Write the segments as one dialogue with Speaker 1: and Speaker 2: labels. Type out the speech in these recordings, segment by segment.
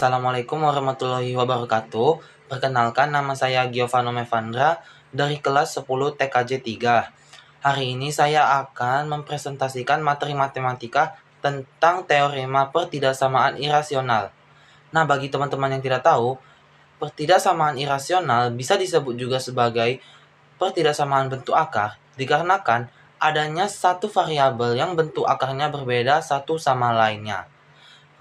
Speaker 1: Assalamualaikum warahmatullahi wabarakatuh. Perkenalkan, nama saya Giovanno Mevandra dari kelas 10 TKJ 3. Hari ini saya akan mempresentasikan materi matematika tentang teorema pertidaksamaan irasional. Nah, bagi teman-teman yang tidak tahu, pertidaksamaan irasional bisa disebut juga sebagai pertidaksamaan bentuk akar dikarenakan adanya satu variabel yang bentuk akarnya berbeda satu sama lainnya.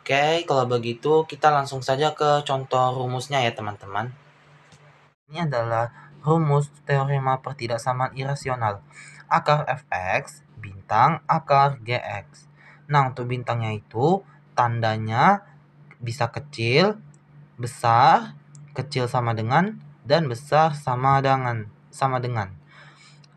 Speaker 1: Oke, kalau begitu kita langsung saja ke contoh rumusnya ya teman-teman. Ini adalah rumus teorema pertidaksamaan irasional. Akar fx bintang akar gx. Nah, untuk bintangnya itu tandanya bisa kecil, besar, kecil sama dengan, dan besar sama dengan.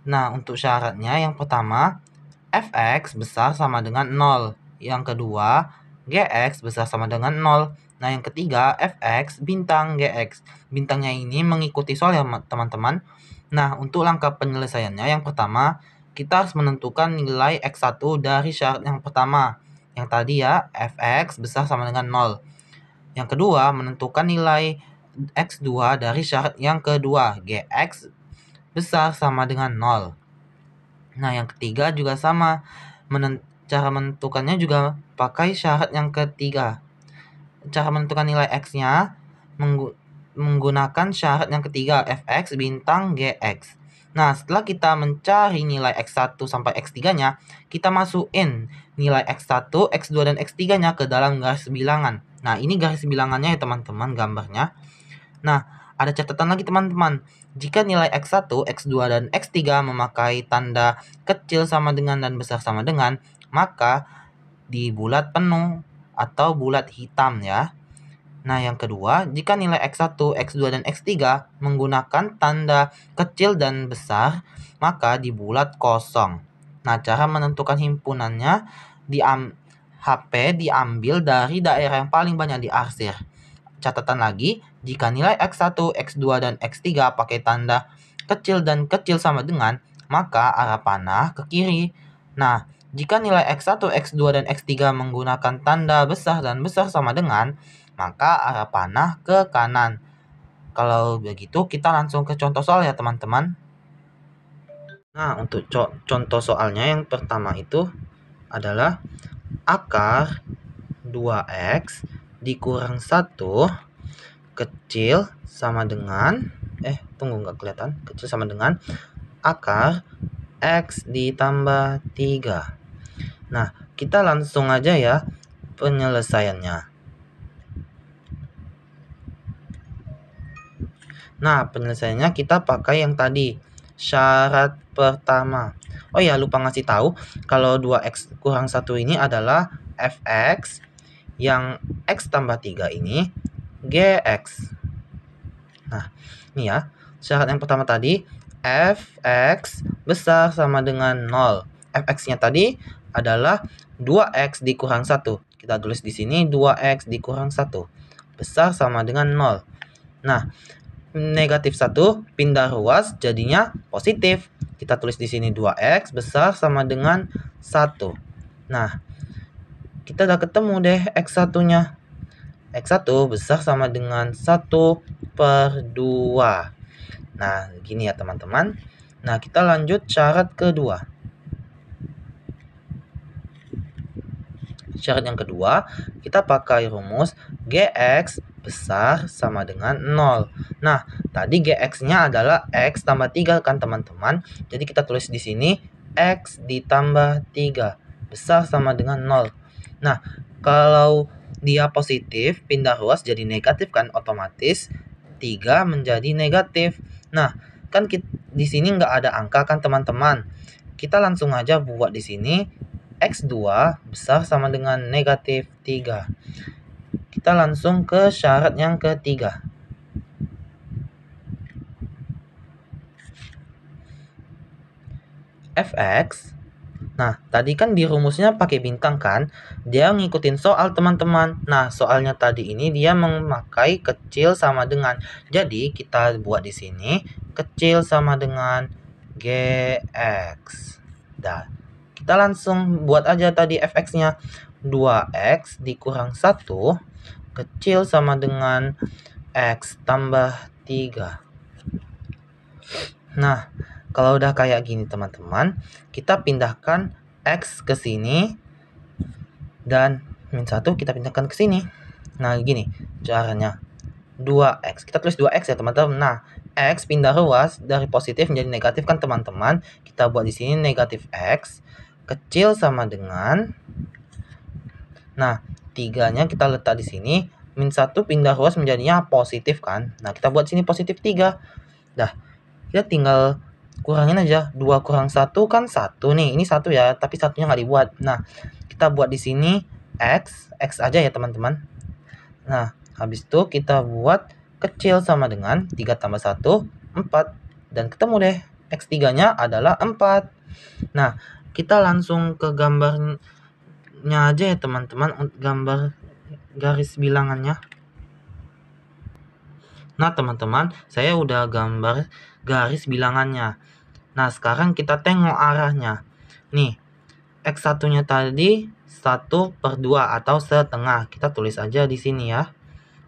Speaker 1: Nah, untuk syaratnya yang pertama, fx besar sama dengan 0. Yang kedua, gx besar sama dengan 0. Nah, yang ketiga, fx bintang gx. Bintangnya ini mengikuti soal ya teman-teman. Nah, untuk langkah penyelesaiannya yang pertama, kita harus menentukan nilai x1 dari syarat yang pertama. Yang tadi ya, fx besar sama dengan 0. Yang kedua, menentukan nilai x2 dari syarat yang kedua, gx besar sama dengan 0. Nah, yang ketiga juga sama. Cara menentukannya juga pakai syarat yang ketiga. Cara menentukan nilai x-nya menggunakan syarat yang ketiga, fx bintang gx. Nah, setelah kita mencari nilai x1 sampai x3-nya, kita masukin nilai x1, x2, dan x3-nya ke dalam garis bilangan. Nah, ini garis bilangannya ya teman-teman, gambarnya. Nah, ada catatan lagi teman-teman. Jika nilai x1, x2, dan x3 memakai tanda kecil sama dengan dan besar sama dengan, maka di bulat penuh atau bulat hitam ya. Nah, yang kedua, jika nilai x1, x2, dan x3 menggunakan tanda kecil dan besar, maka di bulat kosong. Nah, cara menentukan himpunannya HP diambil dari daerah yang paling banyak diarsir. Catatan lagi, jika nilai x1, x2, dan x3 pakai tanda kecil dan kecil sama dengan, maka arah panah ke kiri. Nah, jika nilai x1, x2, dan x3 menggunakan tanda besar dan besar sama dengan, maka arah panah ke kanan. Kalau begitu, kita langsung ke contoh soal ya teman-teman. Nah, untuk contoh soalnya yang pertama itu adalah akar 2x dikurang 1 kecil sama dengan kecil sama dengan akar x ditambah 3. Nah, kita langsung aja ya penyelesaiannya. Nah, penyelesaiannya kita pakai yang tadi, syarat pertama. Oh ya, lupa ngasih tahu kalau 2x kurang 1 ini adalah fx, yang x tambah 3 ini gx. Nah, ini ya, syarat yang pertama tadi, fx besar sama dengan 0. Fx-nya tadi adalah 2x dikurang 1. Kita tulis di sini 2x dikurang 1. Besar sama dengan 0. Nah, negatif 1 pindah ruas jadinya positif. Kita tulis di sini 2x besar sama dengan 1. Nah, kita udah ketemu deh x1-nya. X1 besar sama dengan 1/2. Nah, gini ya teman-teman. Nah, kita lanjut syarat kedua. Syarat yang kedua, kita pakai rumus gx besar sama dengan 0. Nah, tadi gx-nya adalah x tambah 3 kan teman-teman. Jadi kita tulis di sini x ditambah 3 besar sama dengan 0. Nah, kalau dia positif, pindah ruas jadi negatif kan, otomatis 3 menjadi negatif. Nah, kan di sini nggak ada angka kan teman-teman. Kita langsung aja buat di sini x2 besar sama dengan negatif 3. Kita langsung ke syarat yang ketiga. Fx. Nah, tadi kan di rumusnya pakai bintang kan? Dia ngikutin soal teman-teman. Nah, soalnya tadi ini dia memakai kecil sama dengan. Jadi, kita buat di sini kecil sama dengan gx. Dah. Kita langsung buat aja tadi fx-nya. 2x dikurang 1 kecil sama dengan X tambah 3. Nah, kalau udah kayak gini teman-teman, kita pindahkan X ke sini dan min 1 kita pindahkan ke sini. Nah, gini caranya. 2X. Kita tulis 2X ya teman-teman. Nah, X pindah ruas dari positif menjadi negatif kan teman-teman. Kita buat di sini negatif X kecil sama dengan, nah 3-nya kita letak di sini. Min 1 pindah ruas menjadinya positif kan. Nah, kita buat sini positif 3. Dah, kita tinggal kurangin aja. 2 kurang 1 kan 1 nih. Ini 1 ya, tapi satunya nggak dibuat. Nah, kita buat di sini X aja ya teman-teman. Nah, habis itu kita buat kecil sama dengan 3 tambah 1, 4. Dan ketemu deh, X3-nya adalah 4. Nah, kita langsung ke gambarnya aja ya teman-teman, gambar garis bilangannya. Nah, teman-teman, saya udah gambar garis bilangannya. Nah, sekarang kita tengok arahnya. Nih, X1-nya tadi 1/2 atau setengah. Kita tulis aja di sini ya.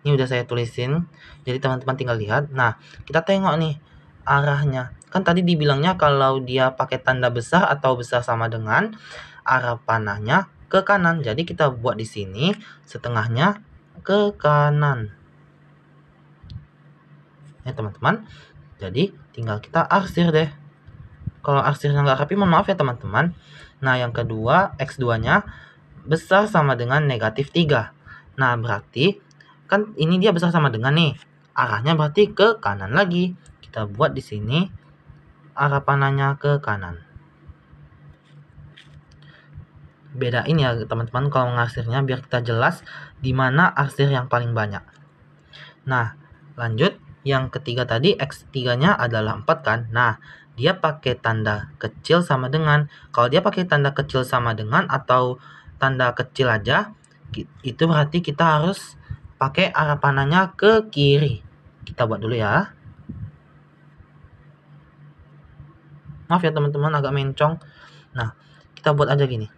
Speaker 1: Ini udah saya tulisin. Jadi teman-teman tinggal lihat. Nah, kita tengok nih arahnya. Kan tadi dibilangnya kalau dia pakai tanda besar atau besar sama dengan, arah panahnya ke kanan. Jadi kita buat di sini setengahnya ke kanan. Ya teman-teman. Jadi tinggal kita arsir deh. Kalau arsirnya nggak rapi, mohon maaf ya teman-teman. Nah, yang kedua, X2-nya besar sama dengan negatif 3. Nah, berarti kan ini dia besar sama dengan nih. Arahnya berarti ke kanan lagi. Kita buat di sini arah panahnya ke kanan. Bedain ya teman-teman kalau ngarsirnya biar kita jelas di mana arsir yang paling banyak. Nah, lanjut. Yang ketiga tadi X3-nya adalah 4 kan. Nah, dia pakai tanda kecil sama dengan. Kalau dia pakai tanda kecil sama dengan atau tanda kecil aja, itu berarti kita harus pakai arah panahnya ke kiri. Kita buat dulu ya. Maaf ya teman-teman, agak mencong. Nah, kita buat aja gini.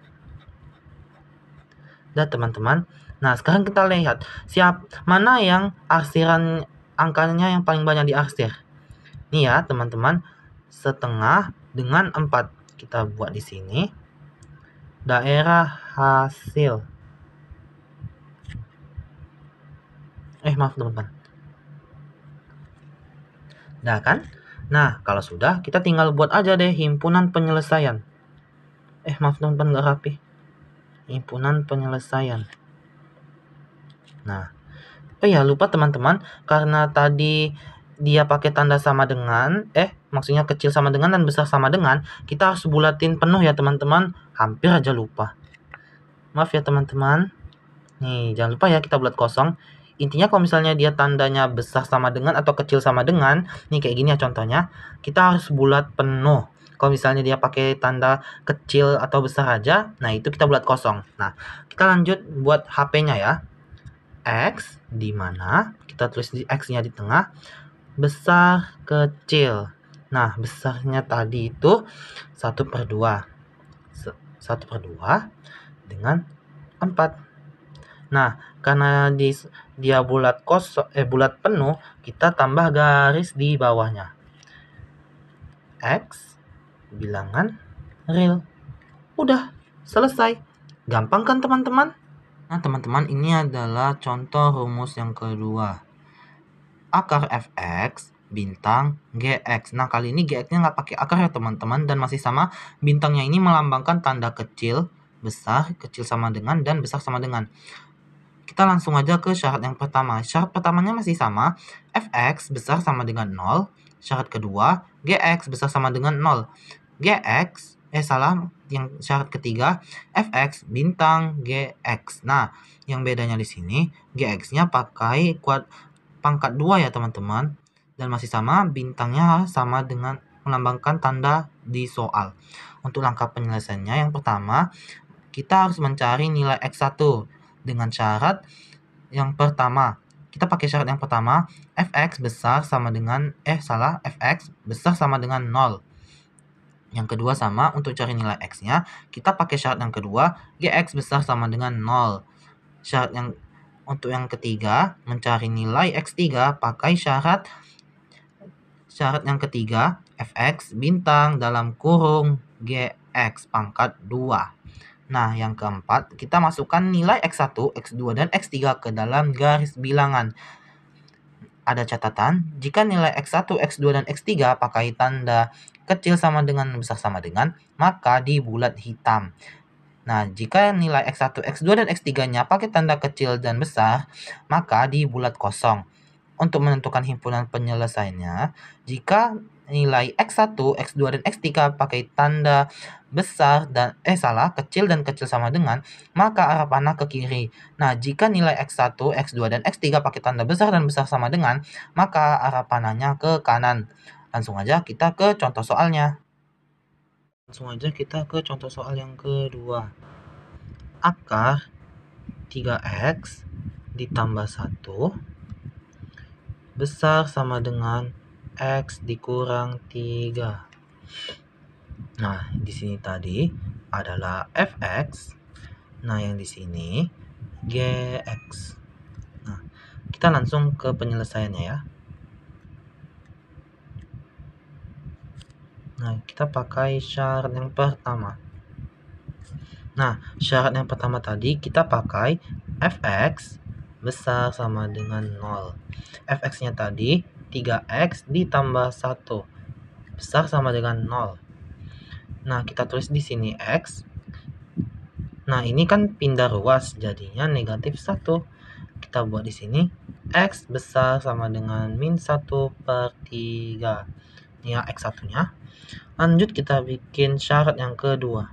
Speaker 1: Dah teman-teman. Nah, sekarang kita lihat mana yang arsiran angkanya yang paling banyak diarsir. Nih ya teman-teman, setengah dengan 4. Kita buat di sini daerah hasil. Maaf teman-teman. Nah kan? Nah, kalau sudah, kita tinggal buat aja deh himpunan penyelesaian. Maaf teman-teman, nggak rapi. Himpunan penyelesaian. Nah, ya lupa teman-teman, karena tadi dia pakai tanda sama dengan, maksudnya kecil sama dengan dan besar sama dengan, kita harus bulatin penuh ya teman-teman. Hampir aja lupa. Maaf ya teman-teman. Nih, jangan lupa ya kita bulat kosong. Intinya kalau misalnya dia tandanya besar sama dengan atau kecil sama dengan, nih kayak gini ya contohnya, kita harus bulat penuh. Kalau misalnya dia pakai tanda kecil atau besar aja, nah itu kita bulat kosong. Nah, kita lanjut buat HP-nya ya. X di mana kita tulis di X-nya di tengah, besar kecil. Nah, besarnya tadi itu 1/2. 1/2 dengan 4. Nah, karena dia bulat penuh, kita tambah garis di bawahnya. X bilangan real. Udah, selesai. Gampang kan teman-teman? Nah teman-teman, ini adalah contoh rumus yang kedua. Akar fx bintang gx. Nah kali ini gx-nya nggak pakai akar ya teman-teman, dan masih sama. Bintangnya ini melambangkan tanda kecil, besar, kecil sama dengan, dan besar sama dengan. Kita langsung aja ke syarat yang pertama. Syarat pertamanya masih sama, fx besar sama dengan 0. Syarat kedua, gx besar sama dengan 0. Yang syarat ketiga, fx bintang gx. Nah, yang bedanya di sini, gx-nya pakai pangkat 2 ya teman-teman. Dan masih sama, bintangnya sama dengan melambangkan tanda di soal. Untuk langkah penyelesaiannya, yang pertama, kita harus mencari nilai x1 dengan syarat yang pertama. Kita pakai syarat yang pertama, fx besar sama dengan, fx besar sama dengan 0. Yang kedua sama, untuk cari nilai x-nya, kita pakai syarat yang kedua, gx besar sama dengan 0. Untuk yang ketiga, mencari nilai X3 pakai syarat yang ketiga, fx bintang dalam kurung gx pangkat 2. Nah, yang keempat, kita masukkan nilai X1, X2, dan X3 ke dalam garis bilangan. Ada catatan, jika nilai X1, X2, dan X3 pakai tanda kecil sama dengan besar sama dengan, maka di bulat hitam. Nah, jika nilai X1, X2, dan X3-nya pakai tanda kecil dan besar, maka di bulat kosong. Untuk menentukan himpunan penyelesaiannya, jika nilai X1, X2, dan X3 pakai tanda besar dan kecil dan kecil sama dengan, maka arah panah ke kiri. Nah, jika nilai X1, X2, dan X3 pakai tanda besar dan besar sama dengan, maka arah panahnya ke kanan. Langsung aja kita ke contoh soalnya. Langsung aja kita ke contoh soal yang kedua. Akar 3X ditambah 1 besar sama dengan X dikurang 3. Nah, di sini tadi adalah fx. Nah, yang di sini gx. Nah, kita langsung ke penyelesaiannya ya. Nah, kita pakai syarat yang pertama. Nah, syarat yang pertama tadi kita pakai fx besar sama dengan 0. Fx-nya tadi 3x ditambah 1 besar sama dengan 0. Nah, kita tulis di sini x. Nah, ini kan pindah ruas, jadinya negatif 1. Kita buat di sini x besar sama dengan min 1/3. Ini ya x1-nya. Lanjut kita bikin syarat yang kedua.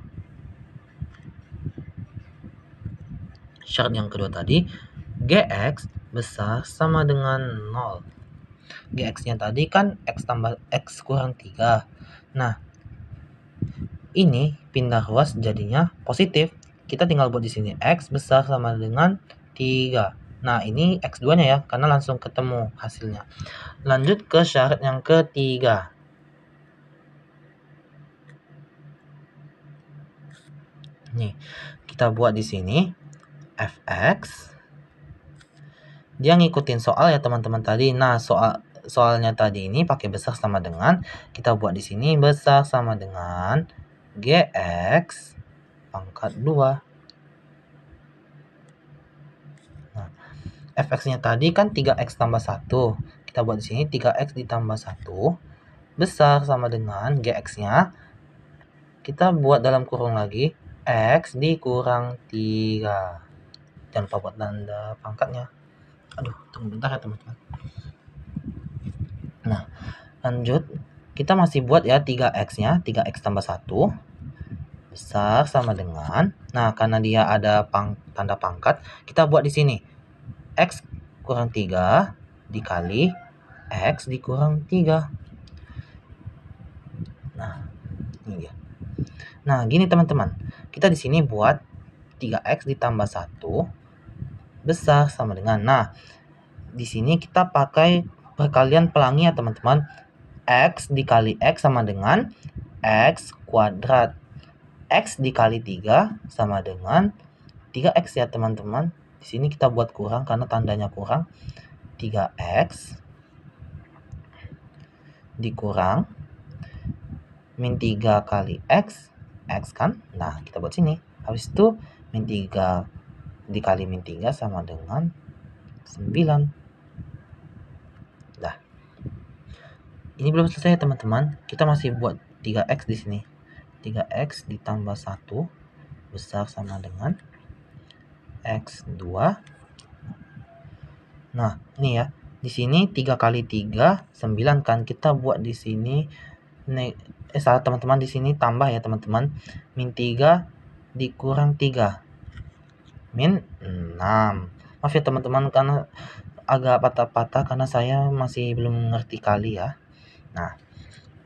Speaker 1: Syarat yang kedua tadi, gx besar sama dengan 0. Gx-nya tadi kan x tambah x kurang 3. Nah, ini pindah ruas jadinya positif. Kita tinggal buat di sini x besar sama dengan 3. Nah, ini x2-nya ya, karena langsung ketemu hasilnya. Lanjut ke syarat yang ketiga. Nih, kita buat di sini fx. Dia ngikutin soal ya teman-teman tadi. Nah, soalnya tadi ini pakai besar sama dengan, kita buat di sini besar sama dengan gx pangkat 2. Nah, fx-nya tadi kan 3x tambah 1. Kita buat di sini 3x ditambah 1 besar sama dengan gx-nya. Kita buat dalam kurung lagi x dikurang 3. Jangan lupa buat tanda pangkatnya. Aduh, tunggu bentar ya teman-teman. Nah, lanjut. Kita masih buat ya 3x-nya. 3x tambah 1 besar sama dengan, nah karena dia ada tanda pangkat, kita buat di sini x kurang 3 dikali x dikurang 3. Nah, ini dia. Nah, gini teman-teman. Kita di sini buat 3x ditambah 1 besar sama dengan, nah di sini kita pakai perkalian pelangi ya teman-teman. X dikali x sama dengan x kuadrat. X dikali 3 sama dengan 3x ya teman-teman. Di sini kita buat kurang karena tandanya kurang. 3x dikurang min 3 kali x kan. Nah, kita buat sini. Habis itu min 3 dikali min 3 sama dengan 9. Nah, ini belum selesai ya teman-teman. Kita masih buat 3x di sini. 3x ditambah 1 besar sama dengan x2. Nah, ini ya. Di sini 3 kali 3 9 kan. Kita buat di sini salah teman-teman, di sini tambah ya teman-teman. Min 3 dikurang 3 min 6. Maaf ya teman-teman karena agak patah-patah karena saya masih belum mengerti kali ya. Nah,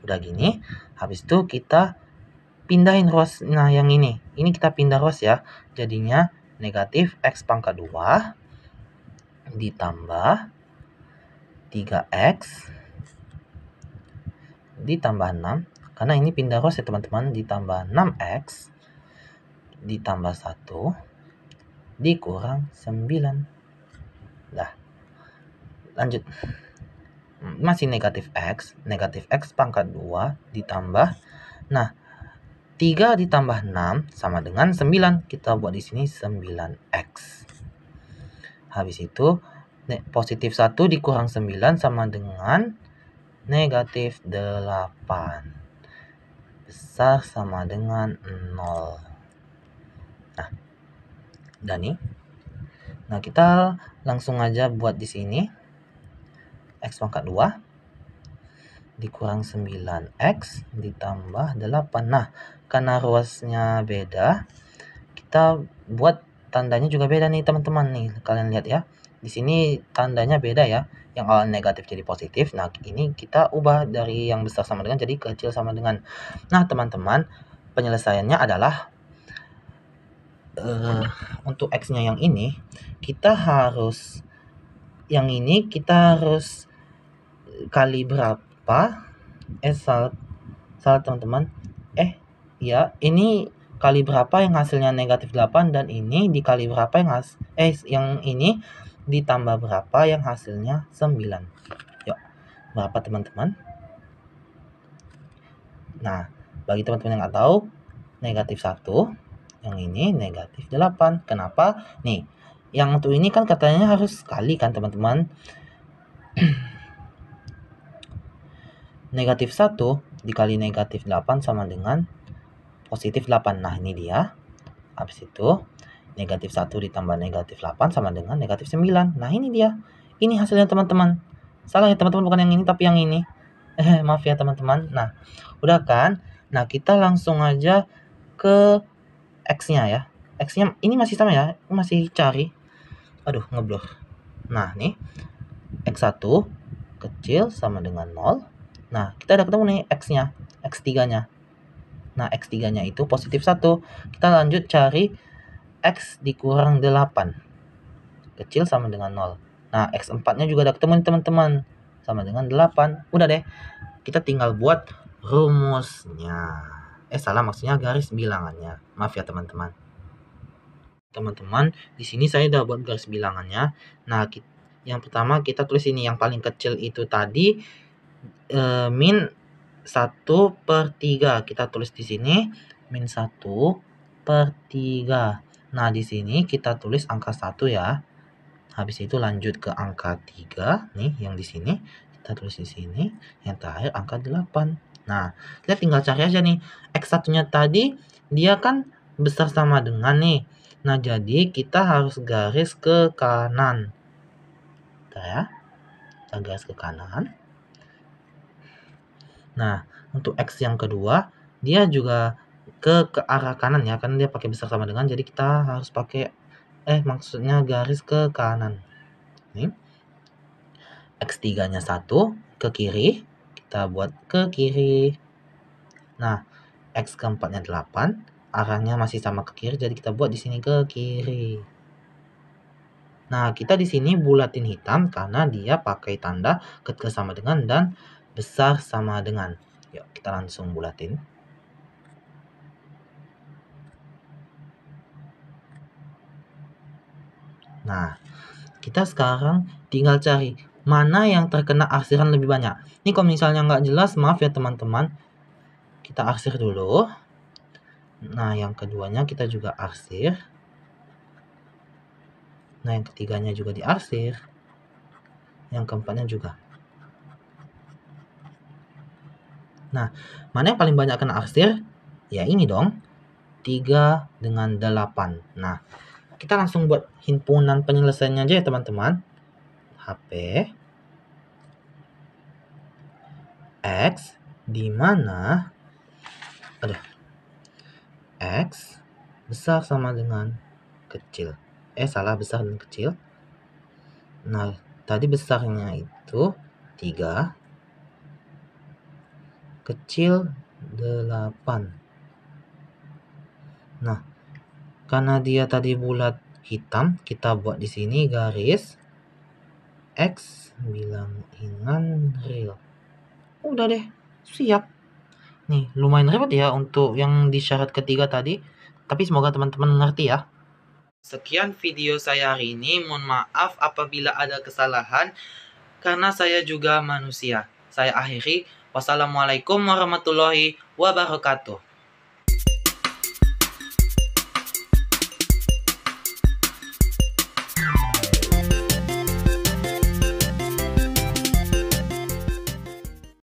Speaker 1: udah gini, habis itu kita pindahin ruas. Nah, yang ini kita pindah ruas ya. Jadinya negatif x pangkat 2 ditambah 3x ditambah 6. Karena ini pindah ruas ya teman-teman, ditambah 6x ditambah 1 dikurang 9. Dah, lanjut. Masih negatif X pangkat 2 ditambah. Nah, 3 ditambah 6 sama dengan 9. Kita buat di sini 9X. Habis itu, positif 1 dikurang 9 sama dengan negatif 8. Besar sama dengan 0. Nah, udah nih. Nah, kita langsung aja buat di sini. X pangkat 2 dikurang 9X ditambah 8. Nah, karena ruasnya beda, kita buat tandanya juga beda nih teman-teman nih. Kalian lihat ya. Di sini tandanya beda ya. Yang awal negatif jadi positif. Nah, ini kita ubah dari yang besar sama dengan jadi kecil sama dengan. Nah, teman-teman, penyelesaiannya adalah untuk X-nya yang ini, kita harus kali berapa? Salah teman-teman. Ya, ini kali berapa yang hasilnya negatif 8 dan ini dikali berapa yang ini ditambah berapa yang hasilnya 9. Yuk, berapa teman-teman? Nah, bagi teman-teman yang nggak tahu, negatif 1, yang ini negatif 8. Kenapa? Nih, yang untuk ini kan katanya harus kali kan teman-teman. Negatif 1 dikali negatif 8 sama dengan positif 8. Nah, ini dia. Habis itu, negatif 1 ditambah negatif 8 sama dengan negatif 9. Nah, ini dia. Ini hasilnya teman-teman. Salah ya teman-teman, bukan yang ini tapi yang ini. Maaf ya teman-teman. Nah, udah kan? Nah, kita langsung aja ke X-nya ya. X-nya ini masih sama ya. Masih cari. Aduh, ngeblur. Nah, nih. X1 kecil sama dengan 0. Nah, kita udah ketemu nih X-nya. X3-nya. Nah, X3-nya itu positif 1. Kita lanjut cari X dikurang 8. Kecil sama dengan 0. Nah, X4-nya juga udah ketemu nih teman-teman. Sama dengan 8. Udah deh. Kita tinggal buat rumusnya. Salah, maksudnya garis bilangannya. Maaf ya teman-teman. Teman-teman, di sini saya udah buat garis bilangannya. Nah, yang pertama kita tulis ini. Yang paling kecil itu tadi min 1/3. Kita tulis di sini min 1/3. Nah, di sini kita tulis angka 1 ya. Habis itu lanjut ke angka 3 nih yang di sini. Kita tulis di sini. Yang terakhir angka 8. Nah, kita tinggal cari aja nih. X1-nya tadi dia kan besar sama dengan nih. Nah, jadi kita harus garis ke kanan. Bentar ya. Kita garis ke kanan. Nah, untuk X yang kedua, dia juga ke arah kanan ya, karena dia pakai besar sama dengan, jadi kita harus pakai, maksudnya garis ke kanan. Nih. X3-nya 1 ke kiri, kita buat ke kiri. Nah, X keempatnya 8, arahnya masih sama ke kiri, jadi kita buat di sini ke kiri. Nah, kita di sini bulatin hitam karena dia pakai tanda kecil sama dengan dan besar sama dengan. Yuk, kita langsung bulatin. Nah, kita sekarang tinggal cari mana yang terkena arsiran lebih banyak. Ini kalau misalnya nggak jelas, maaf ya teman-teman. Kita arsir dulu. Nah, yang keduanya kita juga arsir. Nah, yang ketiganya juga diarsir. Yang keempatnya juga. Nah, mana yang paling banyak kena arsir? Ya ini dong. 3 dengan 8. Nah, kita langsung buat himpunan penyelesaiannya aja ya teman-teman. HP X di mana X besar sama dengan kecil. Salah, besar dan kecil. Nah, tadi besarnya itu 3, kecil 8. Nah, karena dia tadi bulat hitam, kita buat di sini garis X bilangan real. Udah deh, siap. Nih, lumayan ribet ya untuk yang di syarat ketiga tadi. Tapi semoga teman-teman mengerti ya. Sekian video saya hari ini. Mohon maaf apabila ada kesalahan, karena saya juga manusia. Saya akhiri. Wassalamualaikum warahmatullahi wabarakatuh.